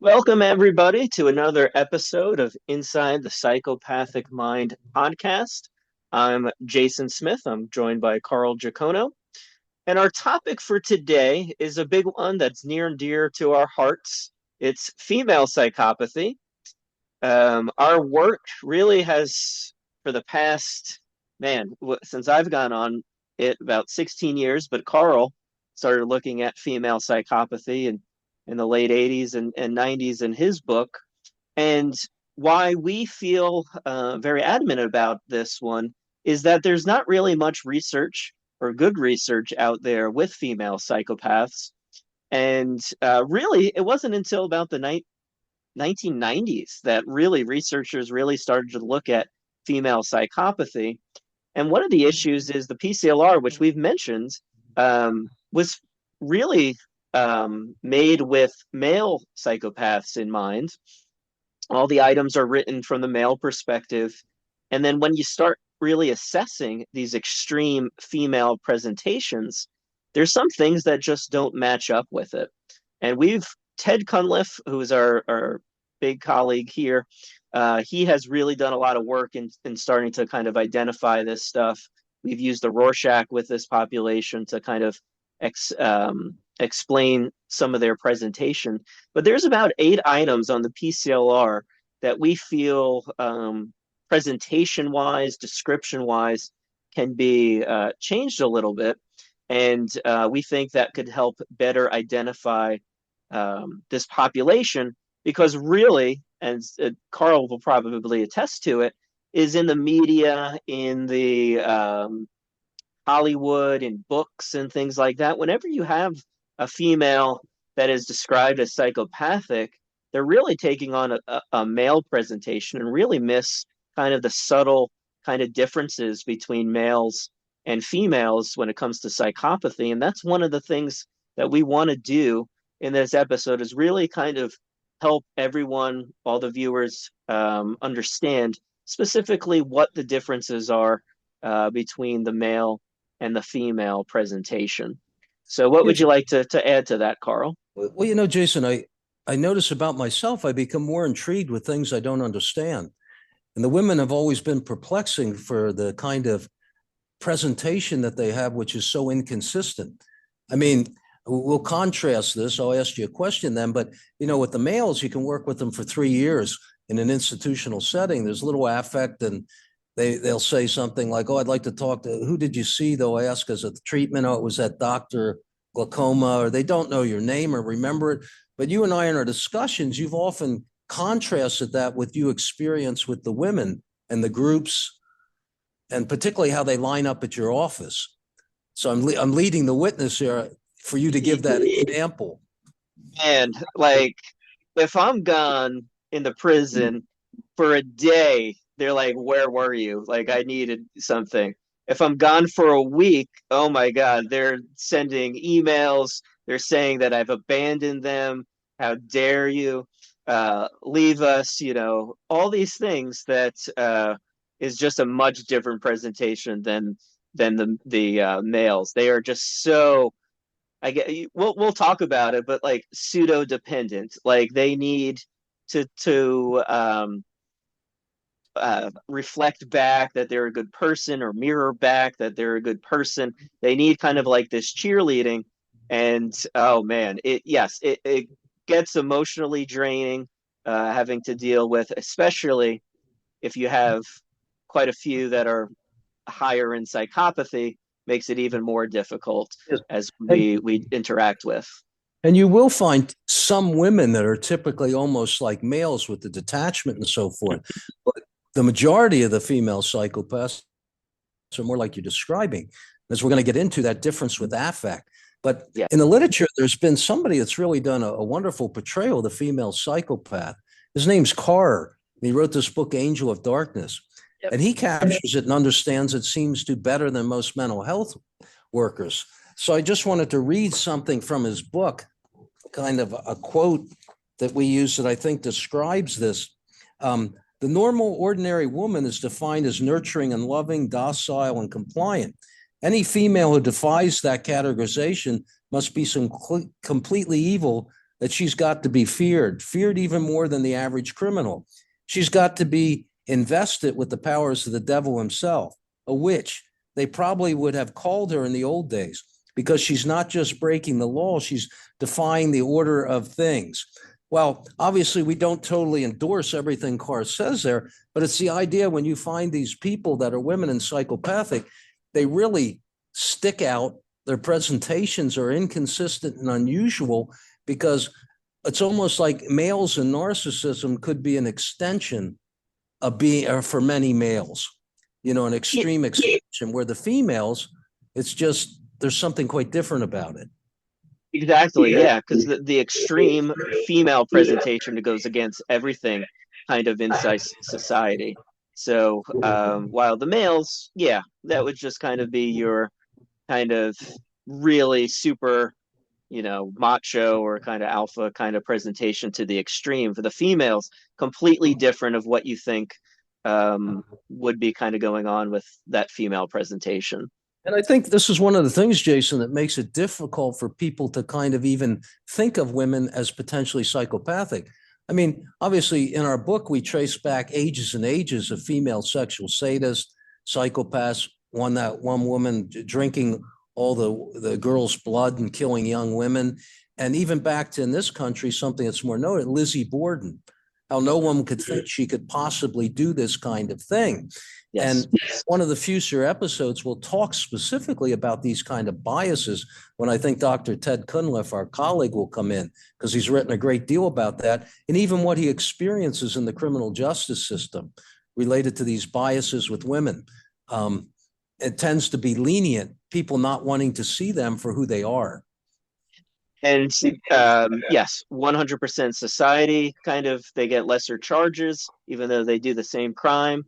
Welcome, everybody, to another episode of Inside the Psychopathic Mind podcast. I'm Jason Smith. I'm joined by Carl Giacono. And our topic for today is a big one that's near and dear to our hearts. It's female psychopathy. Our work really has, for the past, since I've gone on it about 16 years, but Carl started looking at female psychopathy in the late 80s and 90s in his book. And why we feel very adamant about this one is that there's not really much research or good research out there with female psychopaths. And really, it wasn't until about the 1990s that really researchers really started to look at female psychopathy. And one of the issues is the PCL-R, which we've mentioned, was really made with male psychopaths in mind. All the items are written from the male perspective. And then when you start really assessing these extreme female presentations, there's some things that just don't match up with it. And Ted Cunliffe, who is our big colleague here, he has really done a lot of work in starting to kind of identify this stuff. We've used the Rorschach with this population to kind of explain some of their presentation. But there's about 8 items on the PCL-R that we feel presentation wise, description wise, can be changed a little bit. And we think that could help better identify this population because really, and Carl will probably attest to it, is in the media, in the Hollywood, in books and things like that. Whenever you have a female that is described as psychopathic, they're really taking on a male presentation and really miss kind of the subtle kind of differences between males and females when it comes to psychopathy. And that's one of the things that we want to do in this episode is really kind of help everyone, all the viewers, understand specifically what the differences are between the male and the female presentation. So what would Yes. you like to add to that, Carl? Well, Jason, I notice about myself, I become more intrigued with things I don't understand. And the women have always been perplexing for the kind of presentation that they have, which is so inconsistent. I mean, we'll contrast this. I'll ask you a question then, but with the males, you can work with them for 3 years in an institutional setting. There's little affect and they'll say something like, "Oh, I'd like to talk to who did you see?" They'll ask as a treatment. "Oh, it was that Dr. Glaucoma," or they don't know your name or remember it. But you and I in our discussions, you've often contrasted that with you experience with the women and the groups, and particularly how they line up at your office. So I'm leading the witness here for you to give that example. And like, if I'm gone in the prison for a day, they're like, "Where were you?" Like, I needed something. If I'm gone for a week, oh my God, they're sending emails. They're saying that I've abandoned them. How dare you leave us? All these things that is just a much different presentation than the males. They are just so I get we'll talk about it, but like pseudo dependent. Like they need to reflect back that they're a good person or mirror back that they're a good person. They need kind of like this cheerleading. And oh man, it gets emotionally draining having to deal with, especially if you have quite a few that are higher in psychopathy, makes it even more difficult Yes. as And we interact with. and you will find some women that are typically almost like males with the detachment and so forth. But the majority of the female psychopaths are more like you're describing, as we're going to get into that difference with affect. But Yeah. in the literature, there's been somebody that's really done a wonderful portrayal of the female psychopath. His name's Carr. He wrote this book, Angel of Darkness. Yep. And he captures it and understands it seems to better than most mental health workers. So I just wanted to read something from his book, kind of a quote that we use that I think describes this. The normal, ordinary woman is defined as nurturing and loving, docile, and compliant. Any female who defies that categorization must be completely evil that she's got to be feared even more than the average criminal. She's got to be invested with the powers of the devil himself, a witch. They probably would have called her in the old days because she's not just breaking the law, she's defying the order of things. Well, obviously, we don't totally endorse everything Carr says there, but it's the idea when you find these people that are women and psychopathic, they really stick out. Their presentations are inconsistent and unusual because it's almost like males and narcissism could be an extension of being, or for many males, an extreme extension where the females, it's just, there's something quite different about it. Exactly, yeah, because the extreme female presentation that goes against everything kind of inside society. So while the males, yeah, that would just kind of be your kind of really super, macho or kind of alpha kind of presentation to the extreme. For the females, completely different of what you think would be kind of going on with that female presentation. And I think this is one of the things, Jason, that makes it difficult for people to kind of even think of women as potentially psychopathic. I mean, obviously, in our book, we trace back ages and ages of female sexual sadists, psychopaths, one woman drinking all the girls' blood and killing young women. And even back to in this country, something that's more noted, Lizzie Borden, how no one could think she could possibly do this kind of thing. Yes. And one of the future episodes will talk specifically about these kind of biases when I think Dr. Ted Cunliffe, our colleague, will come in because he's written a great deal about that and even what he experiences in the criminal justice system related to these biases with women. It tends to be lenient, people not wanting to see them for who they are. And yes, 100% society kind of they get lesser charges even though they do the same crime.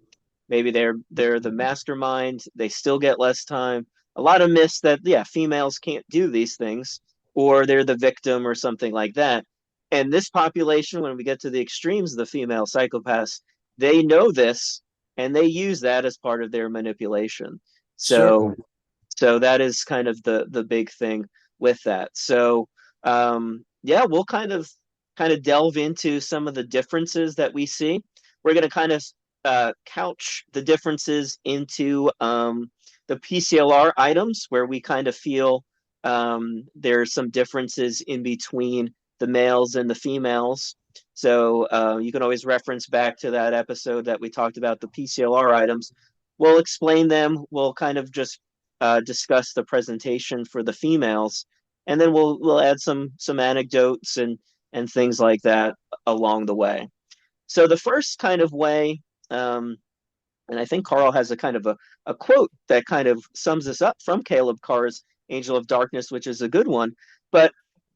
Maybe they're the mastermind. They still get less time. A lot of myths that females can't do these things, or they're the victim or something like that. And this population, when we get to the extremes of the female psychopaths, they know this and they use that as part of their manipulation. So Certainly. so that is kind of the big thing with that. So yeah, we'll kind of delve into some of the differences that we see. We're going to kind of couch the differences into the PCL-R items where we kind of feel there's some differences in between the males and the females. So you can always reference back to that episode that we talked about the PCL-R items. We'll explain them. We'll kind of just discuss the presentation for the females, and then we'll add some anecdotes and things like that along the way. So the first kind of way, and I think Carl has a kind of a quote that kind of sums this up from Caleb Carr's Angel of Darkness, which is a good one. But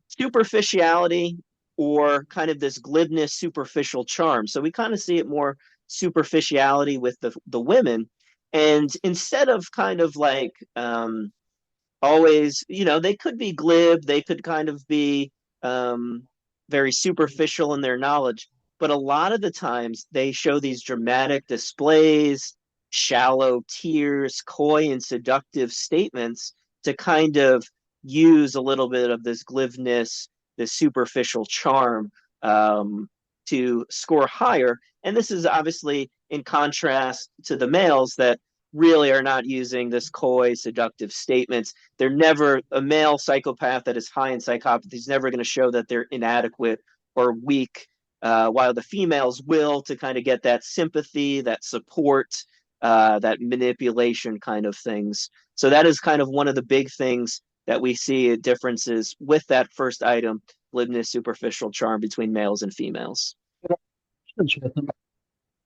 superficiality or kind of this glibness, superficial charm. So we kind of see it more superficiality with the women. And instead of kind of like always, they could be glib, they could kind of be very superficial in their knowledge, but a lot of the times they show these dramatic displays, shallow tears, coy and seductive statements to kind of use a little bit of this glibness, this superficial charm to score higher. And this is obviously in contrast to the males that really are not using this coy, seductive statements. They're never, a male psychopath that is high in psychopathy is never going to show that they're inadequate or weak, while the females will, to kind of get that sympathy, that support, that manipulation kind of things. So that is kind of one of the big things that we see differences with that first item, glibness, superficial charm between males and females.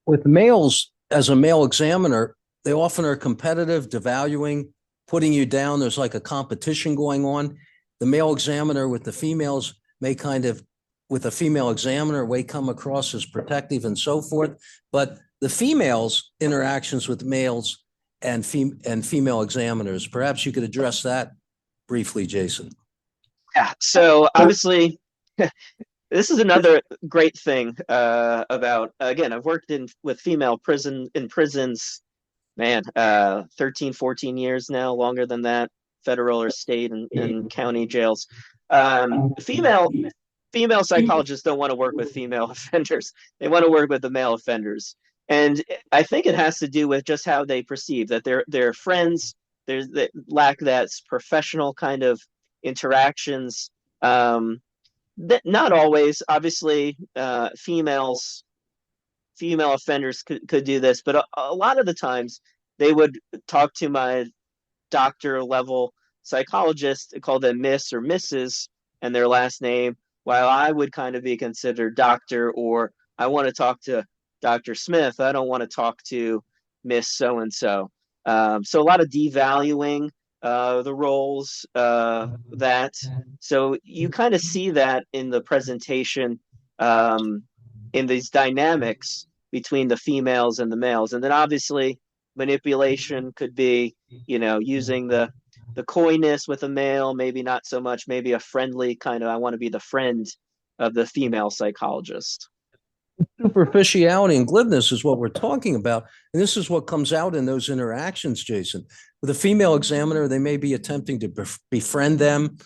With males, as a male examiner, they often are competitive, devaluing, putting you down. There's like a competition going on. The male examiner with the females may kind of, with a female examiner, may come across as protective and so forth. But the females' interactions with males and female examiners, perhaps you could address that briefly, Jason. Yeah. So obviously, this is another great thing about, again, I've worked with female prisons, man, 13, 14 years now, longer than that, federal or state and county jails. Female female psychologists don't want to work with female offenders. They want to work with the male offenders. And I think it has to do with just how they perceive that they're friends. There's that lack that professional kind of interactions. That not always, obviously, female offenders could do this, but a lot of the times they would talk to my doctor level psychologist, call them Miss or Mrs. and their last name, while I would kind of be considered doctor, or I want to talk to Dr. Smith. I don't want to talk to Miss So and so. So a lot of devaluing the roles that. So you kind of see that in the presentation, in these dynamics between the females and the males. And then obviously manipulation could be, using the coyness with a male, maybe not so much, maybe a friendly kind of, I want to be the friend of the female psychologist. Superficiality and glibness is what we're talking about. And this is what comes out in those interactions, Jason. With a female examiner, they may be attempting to befriend them,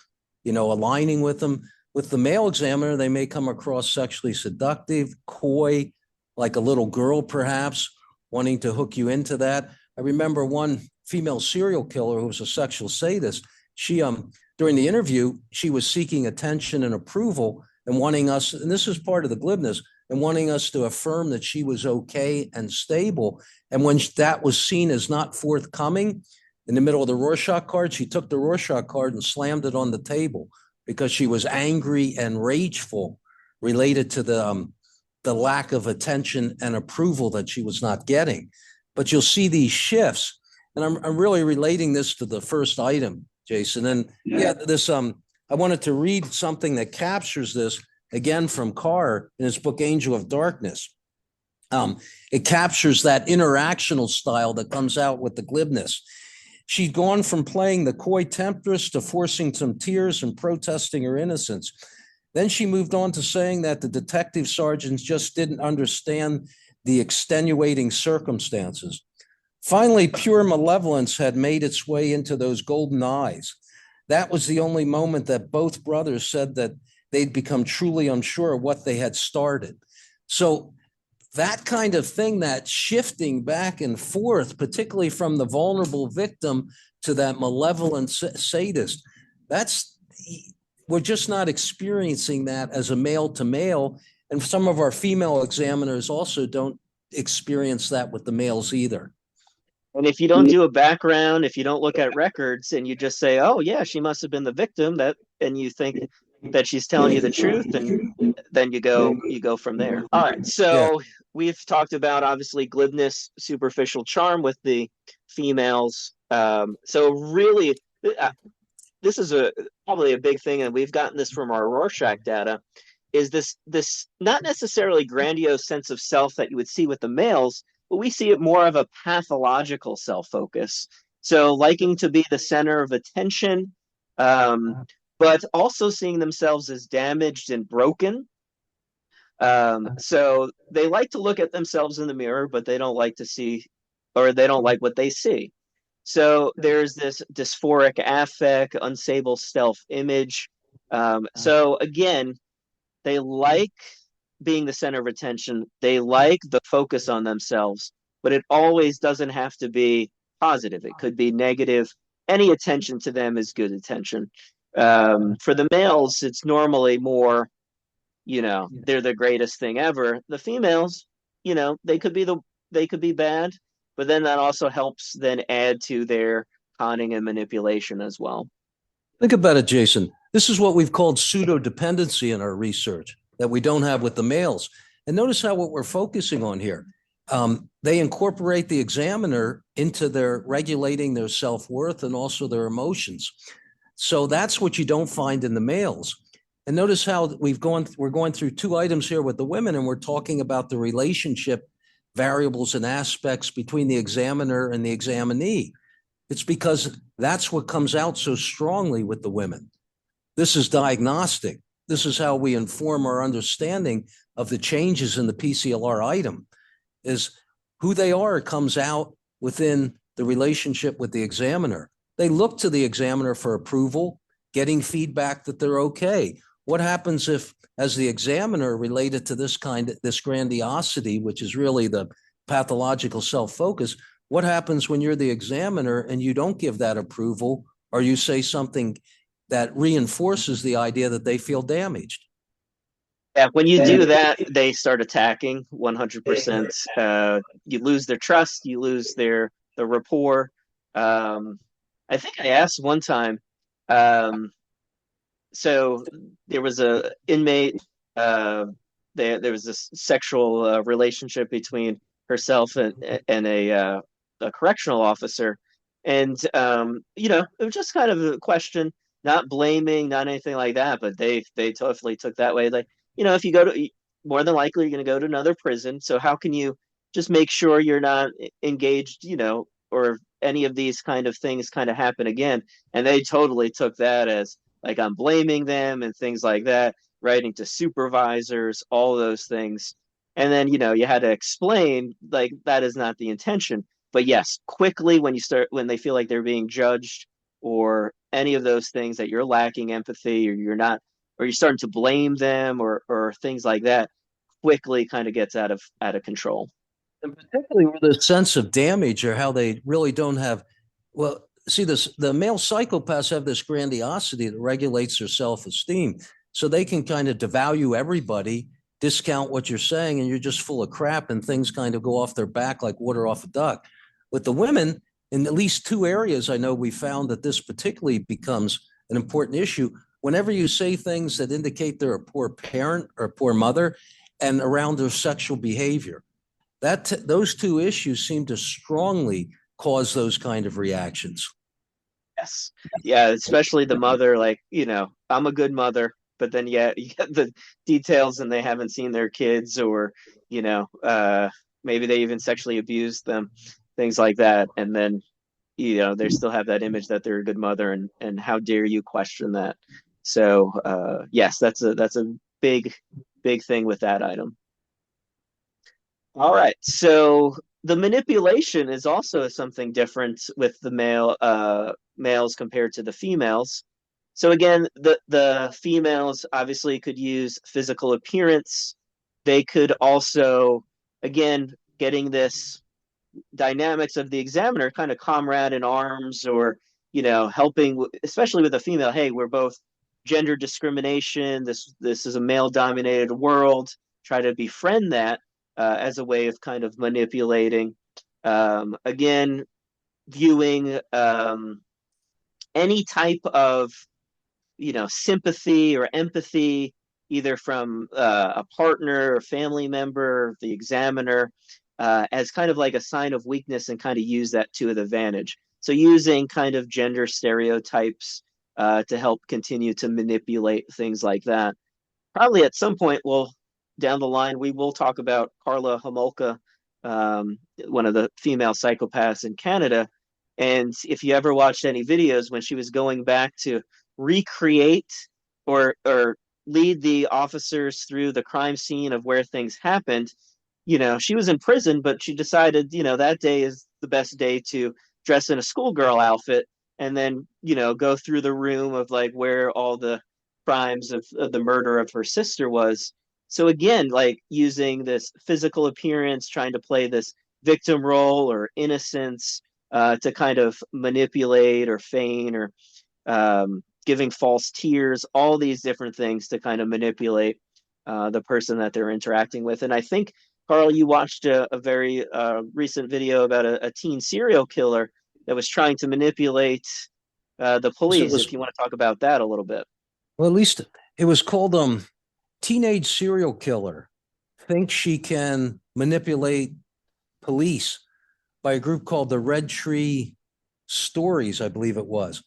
aligning with them. With the male examiner, they may come across sexually seductive, coy, like a little girl, perhaps, wanting to hook you into that. I remember one female serial killer who was a sexual sadist. She, during the interview, she was seeking attention and approval and wanting us, and this is part of the glibness, and wanting us to affirm that she was okay and stable. And when that was seen as not forthcoming, in the middle of the Rorschach card, she took the Rorschach card and slammed it on the table because she was angry and rageful related to the lack of attention and approval that she was not getting. But you'll see these shifts. And I'm really relating this to the first item, Jason. And this I wanted to read something that captures this again from Carr in his book Angel of Darkness. It captures that interactional style that comes out with the glibness. She'd gone from playing the coy temptress to forcing some tears and protesting her innocence. Then she moved on to saying that the detective sergeants just didn't understand the extenuating circumstances. Finally, pure malevolence had made its way into those golden eyes. That was the only moment that both brothers said that they'd become truly unsure of what they had started. So that kind of thing, that shifting back and forth, particularly from the vulnerable victim to that malevolent sadist, we're just not experiencing that as a male to male. And some of our female examiners also don't experience that with the males either. And if you don't do a background, if you don't look at records and you just say, oh yeah, she must have been the victim, and you think that she's telling you the truth, and then you go from there. All right. So we've talked about obviously glibness, superficial charm with the females. So really, this is probably a big thing, and we've gotten this from our Rorschach data, is this not necessarily grandiose sense of self that you would see with the males, but we see it more of a pathological self-focus. So liking to be the center of attention, but also seeing themselves as damaged and broken. So they like to look at themselves in the mirror, but they don't like to see, or they don't like what they see. So there's this dysphoric affect, unstable self-image. So again, they like being the center of attention. They like the focus on themselves, but it always doesn't have to be positive. It could be negative. Any attention to them is good attention. For the males, it's normally more, they're the greatest thing ever. The females, they could be bad, but then that also helps then add to their conning and manipulation as well. Think about it, Jason. This is what we've called pseudo-dependency in our research that we don't have with the males. And notice how what we're focusing on here. They incorporate the examiner into their regulating their self-worth and also their emotions. So that's what you don't find in the males. And notice how we're going through two items here with the women, and we're talking about the relationship variables and aspects between the examiner and the examinee. It's because that's what comes out so strongly with the women. This is diagnostic. This is how we inform our understanding of the changes in the PCL-R item, is who they are comes out within the relationship with the examiner. They look to the examiner for approval, getting feedback that they're okay. What happens if as the examiner related to this grandiosity, which is really the pathological self-focus. What happens when you're the examiner and you don't give that approval, or you say something that reinforces the idea that they feel damaged? Yeah, when you do that, they start attacking 100%. You lose their trust, you lose the rapport. Um, I think I asked one time. Um, so there was a inmate. Uh, there was this sexual relationship between herself and a correctional officer, and it was just kind of a question, not blaming, not anything like that, but they totally took that way. Like, if you go to, more than likely you're going to go to another prison, so how can you just make sure you're not engaged, or any of these kind of things kind of happen again? And they totally took that as like I'm blaming them and things like that, writing to supervisors, all those things. And then, you had to explain like that is not the intention. But yes, quickly when they feel like they're being judged or any of those things, that you're lacking empathy, or you're not, or you're starting to blame them, or things like that, quickly kind of gets out of control. And particularly with a sense of damage, or how they really don't have, well, see, the male psychopaths have this grandiosity that regulates their self-esteem. So they can kind of devalue everybody, discount what you're saying, and you're just full of crap, and things kind of go off their back like water off a duck. With the women, in at least two areas, I know we found that this particularly becomes an important issue. Whenever you say things that indicate they're a poor parent or a poor mother, and around their sexual behavior, those two issues seem to strongly cause those kind of reactions. Yes. Yeah, especially the mother, like, I'm a good mother, but then yeah, you get the details and they haven't seen their kids, or, maybe they even sexually abused them, things like that. And then, they still have that image that they're a good mother, and how dare you question that? So, yes, that's a big, big thing with that item. All right. So the manipulation is also something different with the males compared to the females. So again, the females obviously could use physical appearance. They could also, again, getting this dynamics of the examiner, kind of comrade in arms, or helping, especially with a female. Hey, we're both gender discrimination. This is a male dominated world. Try to befriend that as a way of kind of manipulating. Again, viewing any type of sympathy or empathy, either from a partner or family member, the examiner, as kind of like a sign of weakness, and kind of use that to an advantage. So using kind of gender stereotypes to help continue to manipulate things like that. Probably at some point, down the line, we will talk about Karla Homolka, one of the female psychopaths in Canada. And if you ever watched any videos when she was going back to recreate or lead the officers through the crime scene of where things happened, she was in prison, but she decided, that day is the best day to dress in a schoolgirl outfit, and then, go through the room of like where all the crimes of the murder of her sister was. So again, like using this physical appearance, trying to play this victim role or innocence, to kind of manipulate or feign, or giving false tears, all these different things to kind of manipulate the person that they're interacting with. And I think, Carl, you watched a very recent video about a teen serial killer that was trying to manipulate the So it police. was, If you want to talk about that a little bit. well, at least it was called teenage serial killer thinks she can manipulate police, by a group called the Red Tree Stories, I believe it was.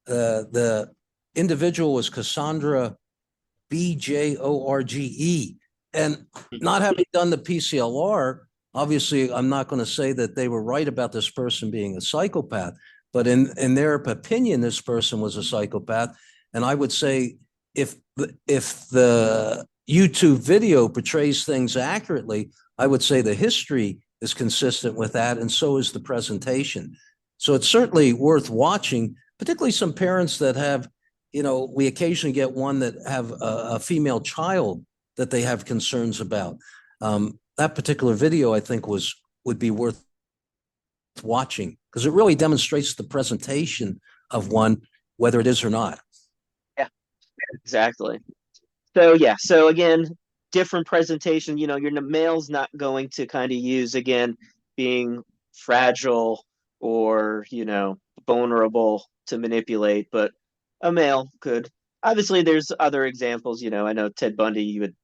The individual was Cassandra Bjorge. And not having done the PCL-R, obviously, I'm not going to say that they were right about this person being a psychopath, but in their opinion, this person was a psychopath. And I would say if the YouTube video portrays things accurately, I would say the history is consistent with that, and so is the presentation. So it's certainly worth watching, particularly some parents that have we occasionally get one that have a female child that they have concerns about. That particular video, I think, would be worth watching because it really demonstrates the presentation of one, whether it is or not. Yeah, exactly. So yeah, so again, different presentation. Your male's not going to kind of use again being fragile or vulnerable to manipulate, but a male could. Obviously, there's other examples. I know Ted Bundy, you would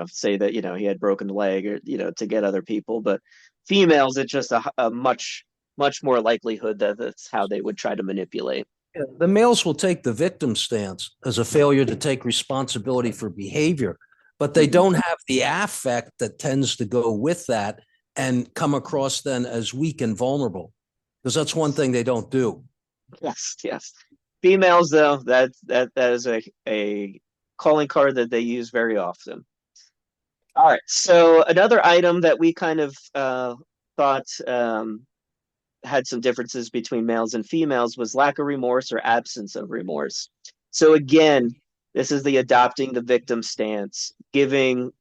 say that he had broken leg or to get other people, but females, it's just a much more likelihood that that's how they would try to manipulate. Yeah, the males will take the victim stance as a failure to take responsibility for behavior, but they Mhm. don't have the affect that tends to go with that and come across then as weak and vulnerable, because that's one thing they don't do. Yes, yes. Females, though, that is a calling card that they use very often. All right. So another item that we kind of thought had some differences between males and females was lack of remorse or absence of remorse. So again, this is the adopting the victim stance, giving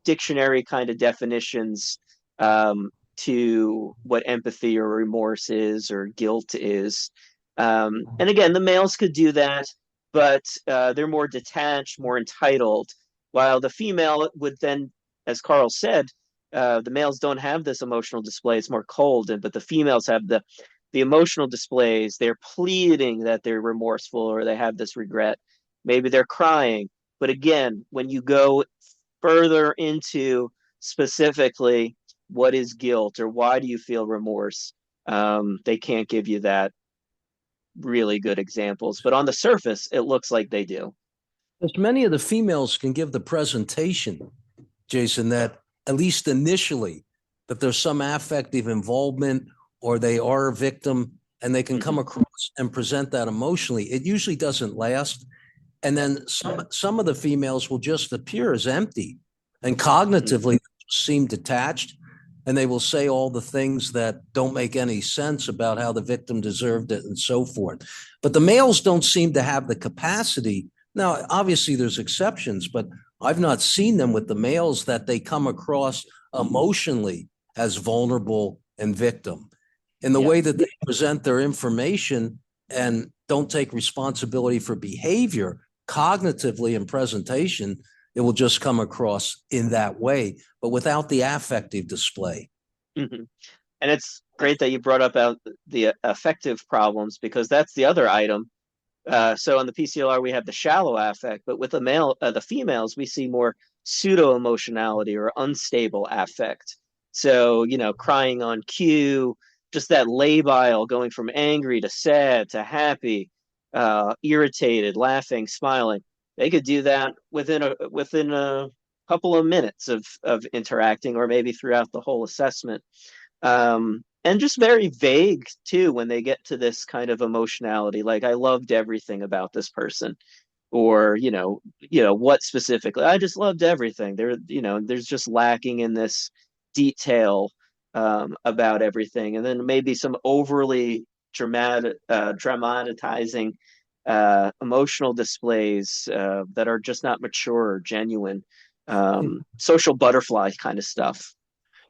dictionary kind of definitions to what empathy or remorse is or guilt is. And again, the males could do that, but they're more detached, more entitled, while the female would then, as Carl said, the males don't have this emotional display. It's more cold, but the females have the emotional displays. They're pleading that they're remorseful or they have this regret. Maybe they're crying. But again, when you go further into specifically what is guilt or why do you feel remorse, they can't give you that really good examples. But on the surface, it looks like they do. As many of the females can give the presentation, Jason, that at least initially, that there's some affective involvement or they are a victim and they can come Mm-hmm. across and present that emotionally. It usually doesn't last. And then some of the females will just appear as empty and Mm-hmm. cognitively seem detached. And they will say all the things that don't make any sense about how the victim deserved it and so forth. But the males don't seem to have the capacity. Now, obviously, there's exceptions, but I've not seen them with the males that they come across emotionally as vulnerable and victim. In the Yeah. way that they present their information and don't take responsibility for behavior cognitively in presentation, it will just come across in that way, but without the affective display. Mm-hmm. And it's great that you brought up the affective problems because that's the other item. So on the PCL-R, we have the shallow affect, but with the females, we see more pseudo emotionality or unstable affect. So, crying on cue, just that labile going from angry to sad to happy, irritated, laughing, smiling. They could do that within a couple of minutes of interacting, or maybe throughout the whole assessment. And just very vague too when they get to this kind of emotionality. Like I loved everything about this person, or what specifically. I just loved everything. There's just lacking in this detail about everything, and then maybe some overly dramatizing emotional displays that are just not mature or genuine. Social butterfly kind of stuff.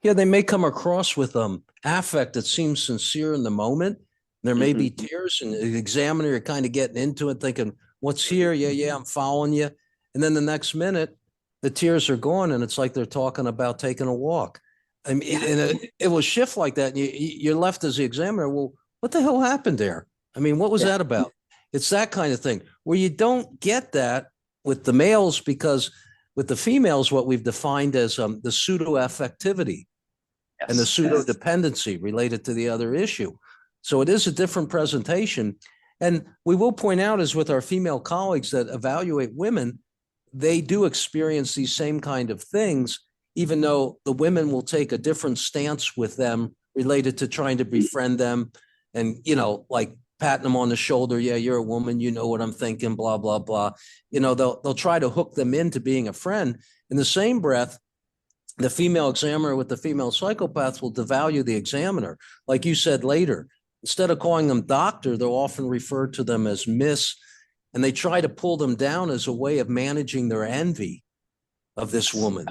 Yeah, they may come across with affect that seems sincere in the moment. There may Hmm. be tears, and the examiner you're kind of getting into it, thinking, "What's here? Yeah, yeah, I'm following you." And then the next minute, the tears are gone, and it's like they're talking about taking a walk. I mean, Yeah. and it will shift like that. And you're left as the examiner. Well, what the hell happened there? I mean, what was Yeah. that about? It's that kind of thing where you don't get that with the males because with the females, what we've defined as the pseudo affectivity and the Yes. pseudo dependency related to the other issue. So it is a different presentation. And we will point out, as with our female colleagues that evaluate women, they do experience these same kind of things, even though the women will take a different stance with them related to trying to befriend them and, like patting them on the shoulder. Yeah, you're a woman. You know what I'm thinking, blah, blah, blah. They'll try to hook them into being a friend. In the same breath, the female examiner with the female psychopaths will devalue the examiner. Like you said later, instead of calling them doctor, they'll often refer to them as miss. and they try to pull them down as a way of managing their envy of this woman.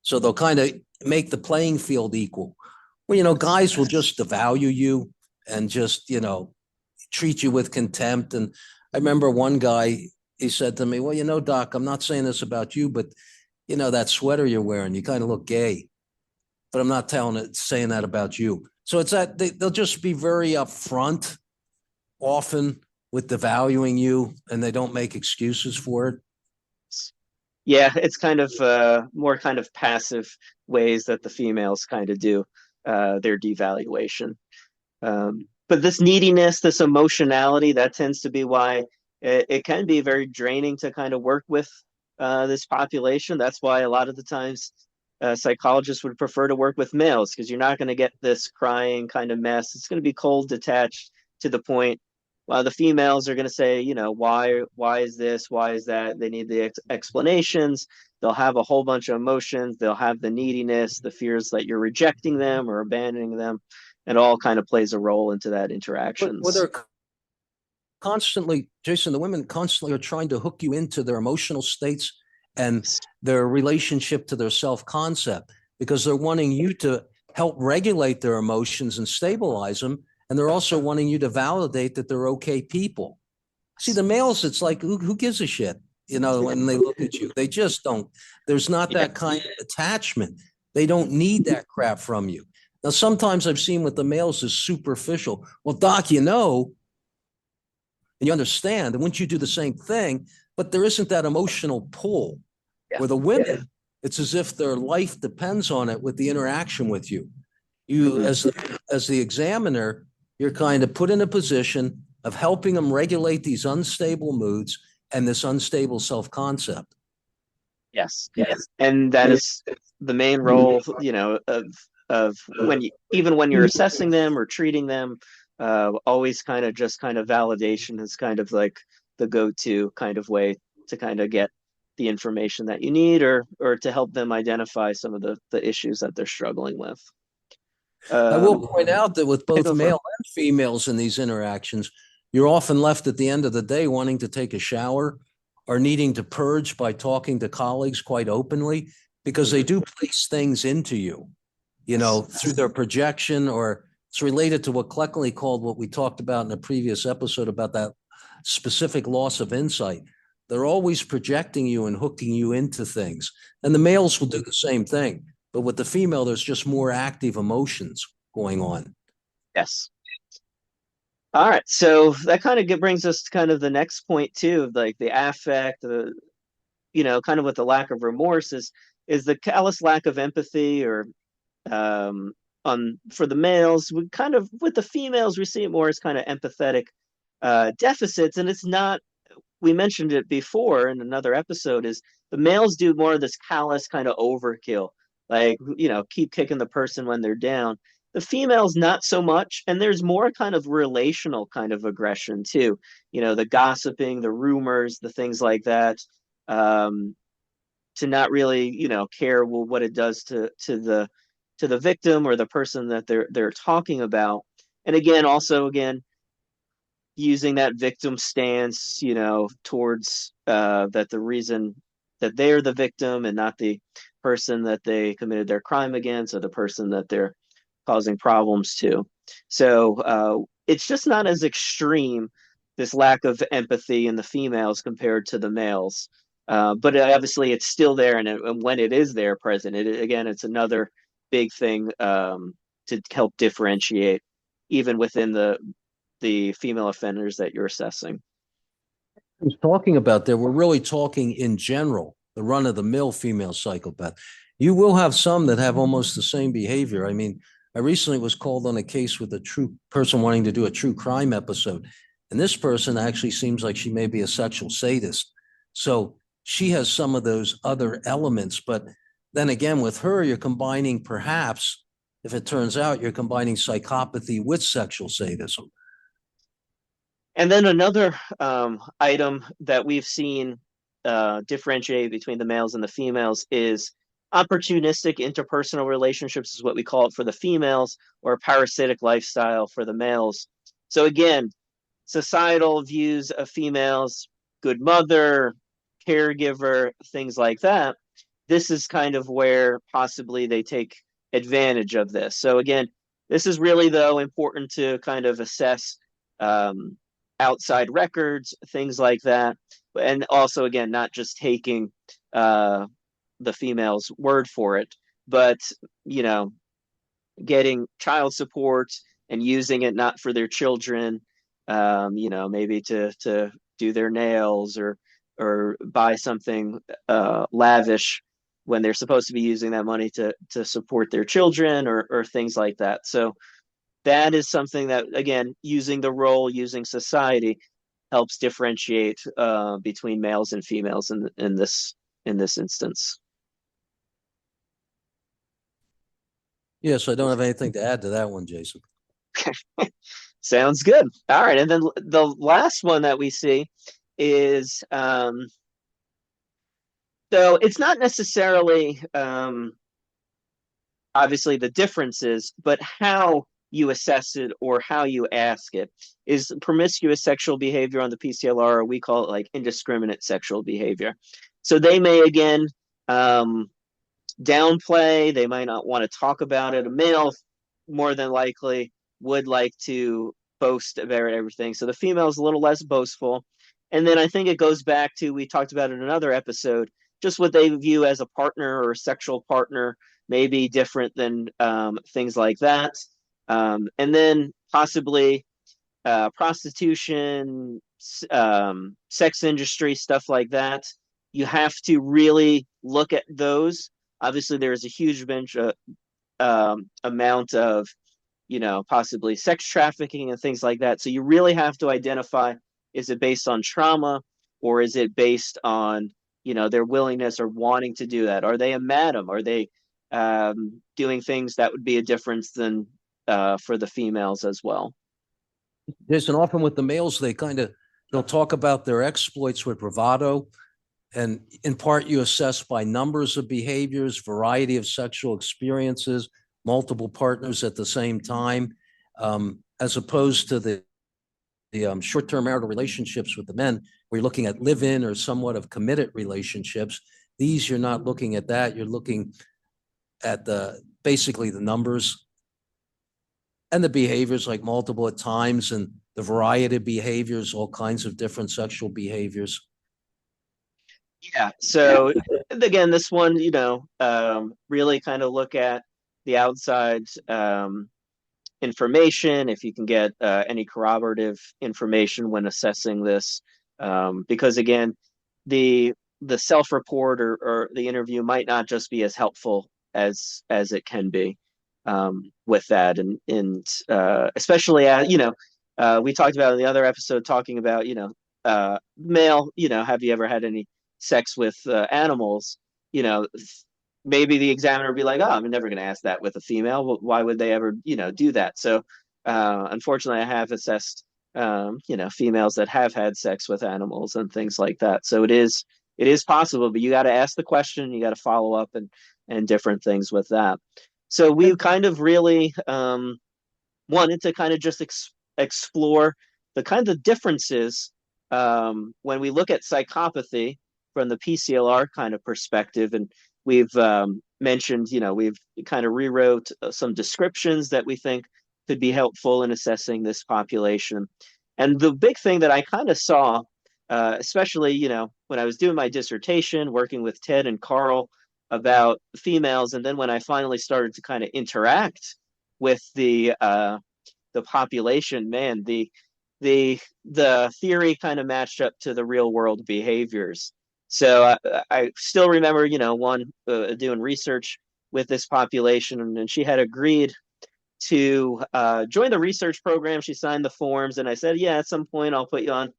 So they'll kind of make the playing field equal. Well, guys will just devalue you and just, treat you with contempt. And I remember one guy, he said to me, well, Doc, I'm not saying this about you, but that sweater you're wearing, you kind of look gay, but I'm not saying that about you. So it's that they'll just be very upfront often with devaluing you, and they don't make excuses for it. Yeah, it's kind of more kind of passive ways that the females kind of do their devaluation. But this neediness, this emotionality, that tends to be why it can be very draining to kind of work with this population. That's why a lot of the times psychologists would prefer to work with males, because you're not going to get this crying kind of mess. It's going to be cold, detached, to the point. While the females are going to say, why is this? Why is that? They need the explanations. They'll have a whole bunch of emotions. They'll have the neediness, the fears that you're rejecting them or abandoning them. It all kind of plays a role into that Well, interactions. they're constantly, Jason, the women constantly are trying to hook you into their emotional states and their relationship to their self-concept, because they're wanting you to help regulate their emotions and stabilize them. And they're also wanting you to validate that they're okay people. See, the males, it's like, who gives a shit? When they look at you, they just don't. There's not Yeah. that kind of attachment. They don't need that crap from you. Now, sometimes I've seen with the males is superficial. Well, Doc, and you understand, and wouldn't you do the same thing? But there isn't that emotional pull. Yeah. Where the women, it's as if their life depends on it with the interaction with you. You, as the examiner, you're kind of put in a position of helping them regulate these unstable moods and this unstable self-concept. Yes. And that is the main role, of when you, even when you're assessing them or treating them, always kind of just kind of validation is kind of like the go-to kind of way to kind of get the information that you need, or to help them identify some of the issues that they're struggling with. I will point out that with both Go for it. male and females in these interactions, you're often left at the end of the day wanting to take a shower or needing to purge by talking to colleagues quite openly, because they do place things into you, through their projection, or it's related to what Cleckley called, what we talked about in a previous episode about that specific loss of insight. They're always projecting you and hooking you into things. And the males will do the same thing. But with the female, there's just more active emotions going on. Yes. All right. So that kind of brings us to kind of the next point too, like the affect, kind of with the lack of remorse is the callous lack of empathy, or on for the males. We kind of, with the females, we see it more as kind of empathetic deficits, and it's not. We mentioned it before in another episode. Is the males do more of this callous kind of overkill, like keep kicking the person when they're down. The females not so much, and there's more kind of relational kind of aggression too. The gossiping, the rumors, the things like that. To not really care what it does to the victim or the person that they're talking about. And again using that victim stance, towards that the reason that they're the victim and not the person that they committed their crime against, or the person that they're causing problems to. So it's just not as extreme, this lack of empathy in the females compared to the males. But obviously it's still there, and when it is there present, it's another big thing to help differentiate, even within the female offenders that you're assessing. Who's talking about there, we're really talking in general, the run-of-the-mill female psychopath. You will have some that have almost the same behavior. I mean, I recently was called on a case with a true person wanting to do a true crime episode, and this person actually seems like she may be a sexual sadist. So she has some of those other elements, but then again, with her, you're combining, perhaps, if it turns out, you're combining psychopathy with sexual sadism. And then another item that we've seen differentiate between the males and the females is opportunistic interpersonal relationships, is what we call it for the females, or parasitic lifestyle for the males. So again, societal views of females, good mother, caregiver, things like that, this is kind of where possibly they take advantage of this. So again, this is really though important to kind of assess um, outside records, things like that, and also again not just taking uh, the female's word for it, but you know getting child support and using it not for their children, maybe to do their nails or buy something lavish when they're supposed to be using that money to support their children or things like that. So that is something that again, using the role, using society helps differentiate between males and females in this instance. Yes, I don't have anything to add to that one, Jason. Sounds good. All right. And then the last one that we see is so it's not necessarily obviously the differences, but how you assess it or how you ask it is promiscuous sexual behavior on the PCL-R, or we call it like indiscriminate sexual behavior. So they may again downplay, they might not want to talk about it. A male more than likely would like to boast about everything. So the female is a little less boastful. And then I think it goes back to, we talked about in another episode, just what they view as a partner or a sexual partner may be different than things like that. And then possibly prostitution, sex industry, stuff like that. You have to really look at those. Obviously, there is a huge amount of possibly sex trafficking and things like that. So you really have to identify, is it based on trauma or is it based on, their willingness or wanting to do that? Are they a madam? Are they doing things that would be a difference than for the females as well? Jason, often with the males, they'll talk about their exploits with bravado. And in part, you assess by numbers of behaviors, variety of sexual experiences, multiple partners at the same time, as opposed to the short-term marital relationships with the men, where you're looking at live-in or somewhat of committed relationships. These, you're not looking at that. You're looking at basically the numbers and the behaviors, like multiple at times, and the variety of behaviors, all kinds of different sexual behaviors. Yeah. So again, this one, really kind of look at the outside information, if you can get any corroborative information when assessing this, because again, the self-report or the interview might not just be as helpful as it can be with that, and especially we talked about in the other episode talking about male, have you ever had any sex with animals? Maybe the examiner would be like, oh, I'm never going to ask that with a female. Why would they ever, do that? So, unfortunately, I have assessed, females that have had sex with animals and things like that. So it is possible, but you got to ask the question, you got to follow up and different things with that. So we kind of really wanted to kind of just explore the kind of differences when we look at psychopathy from the PCL-R kind of perspective. And we've mentioned, we've kind of rewrote some descriptions that we think could be helpful in assessing this population. And the big thing that I kind of saw, especially, when I was doing my dissertation, working with Ted and Carl about females, and then when I finally started to kind of interact with the population, man, the theory kind of matched up to the real world behaviors. So I still remember, one doing research with this population, and she had agreed to join the research program. She signed the forms, and I said, yeah, at some point I'll put you on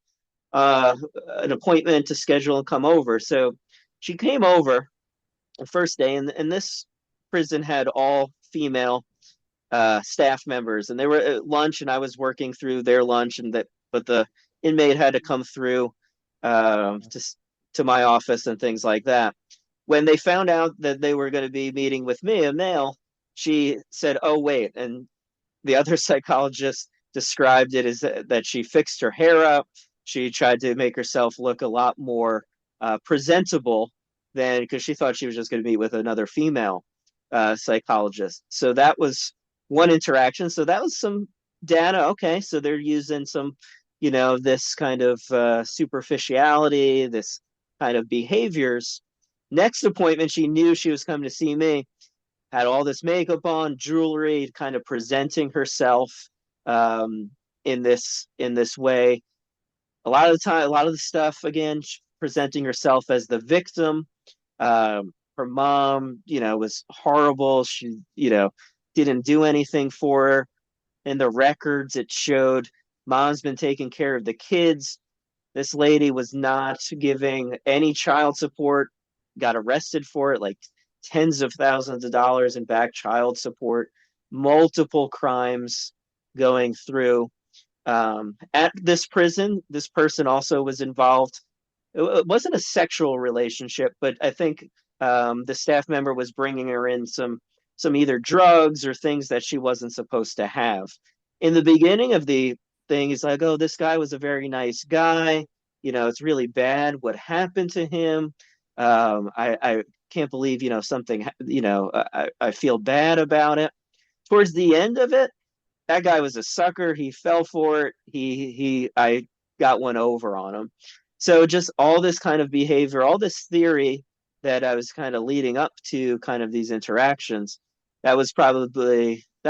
an appointment to schedule and come over. So she came over the first day, and this prison had all female staff members, and they were at lunch, and I was working through their lunch, but the inmate had to come through to my office and things like that. When they found out that they were going to be meeting with me, a male, she said, "Oh, wait," and the other psychologist described it as that she fixed her hair up. She tried to make herself look a lot more presentable than because she thought she was just going to meet with another female psychologist. So that was one interaction. So that was some data. Okay, so they're using some, this kind of superficiality, this kind of behaviors. Next appointment, she knew she was coming to see me, had all this makeup on, jewelry, kind of presenting herself um, in this way. A lot of the time, a lot of the stuff again, presenting herself as the victim. Her mom, was horrible. She, didn't do anything for her. In the records, it showed mom's been taking care of the kids. This lady was not giving any child support, got arrested for it, like tens of thousands of dollars in back child support, multiple crimes going through. At this prison, this person also was involved. It wasn't a sexual relationship, but I think the staff member was bringing her in some either drugs or things that she wasn't supposed to have. In the beginning of the thing, he's like, "Oh, this guy was a very nice guy. It's really bad what happened to him. I can't believe something. I feel bad about it." Towards the end of it, that guy was a sucker. He fell for it. I got one over on him. So just all this kind of behavior, all this theory that I was kind of leading up to kind of these interactions, that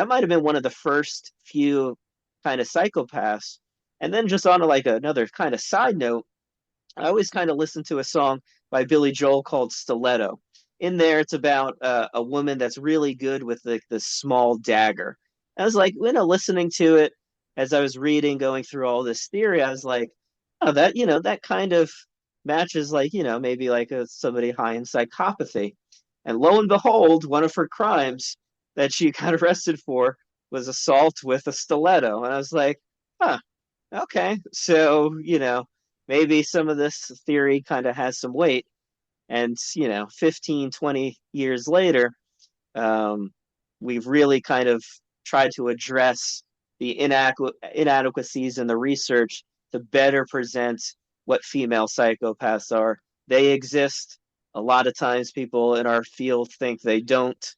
might have been one of the first few kind of psychopaths. And then just on like another kind of side note, I always kind of listen to a song by Billy Joel called Stiletto. In there, it's about a woman that's really good with like the small dagger. I was like, listening to it as I was reading, going through all this theory, I was like, oh, that kind of matches like, maybe like somebody high in psychopathy. And lo and behold, one of her crimes that she got arrested for was assault with a stiletto. And I was like, huh, okay. So, maybe some of this theory kind of has some weight. And, 15, 20 years later, um, we've really kind of tried to address the inadequacies in the research to better present what female psychopaths are. They exist. A lot of times people in our field think they don't.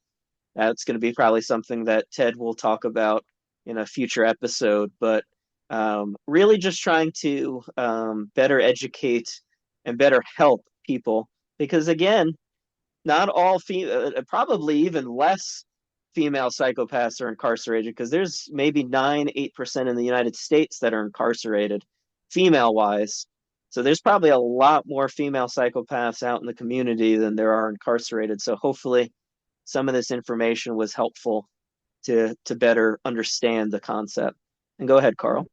That's going to be probably something that Ted will talk about in a future episode, but really just trying to better educate and better help people because, again, not all probably even less female psychopaths are incarcerated because there's maybe 8% in the United States that are incarcerated female wise. So there's probably a lot more female psychopaths out in the community than there are incarcerated. So hopefully some of this information was helpful to better understand the concept. And go ahead, Carl.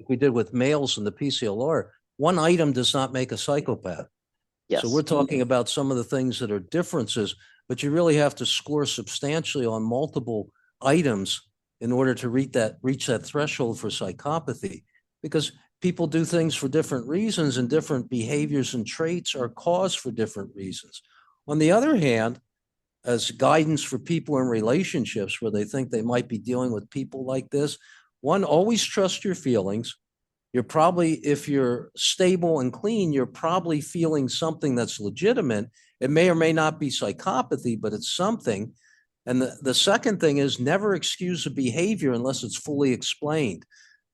We did with males in the PCL-R, one item does not make a psychopath. Yes. So we're talking about some of the things that are differences, but you really have to score substantially on multiple items in order to reach that threshold for psychopathy, because people do things for different reasons and different behaviors and traits are caused for different reasons. On the other hand, as guidance for people in relationships where they think they might be dealing with people like this, one, always trust your feelings. You're probably, if you're stable and clean, you're probably feeling something that's legitimate. It may or may not be psychopathy, but it's something. And the second thing is never excuse a behavior unless it's fully explained.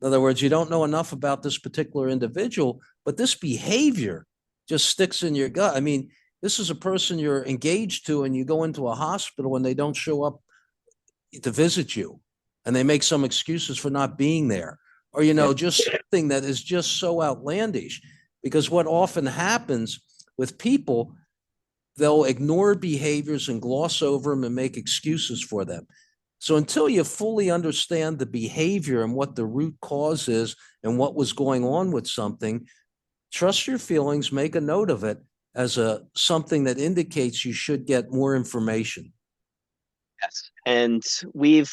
In other words, you don't know enough about this particular individual, but this behavior just sticks in your gut. I mean, this is a person you're engaged to and you go into a hospital and they don't show up to visit you and they make some excuses for not being there. Or, just something that is just so outlandish. Because what often happens with people, they'll ignore behaviors and gloss over them and make excuses for them. So until you fully understand the behavior and what the root cause is and what was going on with something, trust your feelings, make a note of it as something that indicates you should get more information. Yes. And we've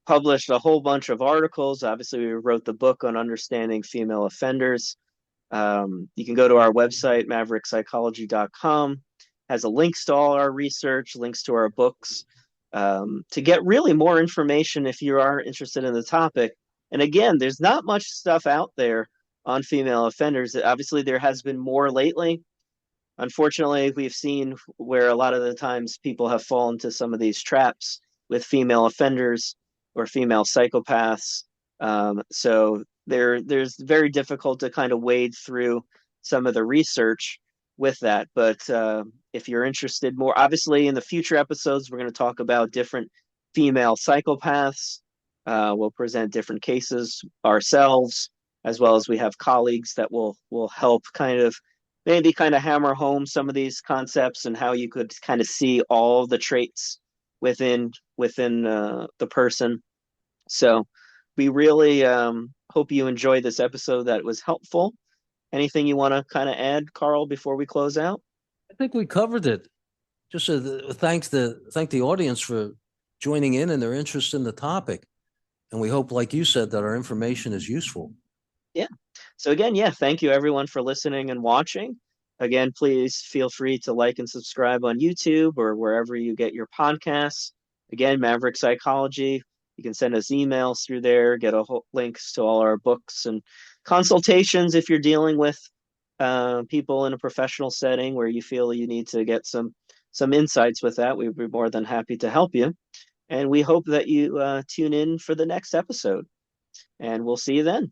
published a whole bunch of articles. Obviously, we wrote the book on understanding female offenders. You can go to our website, maverickpsychology.com. Has a links to all our research, links to our books, to get really more information if you are interested in the topic. And again, there's not much stuff out there on female offenders. Obviously, there has been more lately. Unfortunately, we've seen where a lot of the times people have fallen to some of these traps with female offenders or female psychopaths. So there's very difficult to kind of wade through some of the research with that. But if you're interested more, obviously in the future episodes, we're going to talk about different female psychopaths. We'll present different cases ourselves, as well as we have colleagues that will help kind of maybe kind of hammer home some of these concepts and how you could kind of see all the traits within the person. So we really hope you enjoy this episode, that was helpful. Anything you want to kind of add, Carl, before we close out? I think we covered it. Just thank the audience for joining in and their interest in the topic. And we hope, like you said, that our information is useful. Yeah. So again, yeah, thank you everyone for listening and watching. Again, please feel free to like and subscribe on YouTube or wherever you get your podcasts. Again, Maverick Psychology. You can send us emails through there, get links to all our books and consultations if you're dealing with people in a professional setting where you feel you need to get some insights with that. We'd be more than happy to help you. And we hope that you tune in for the next episode. And we'll see you then.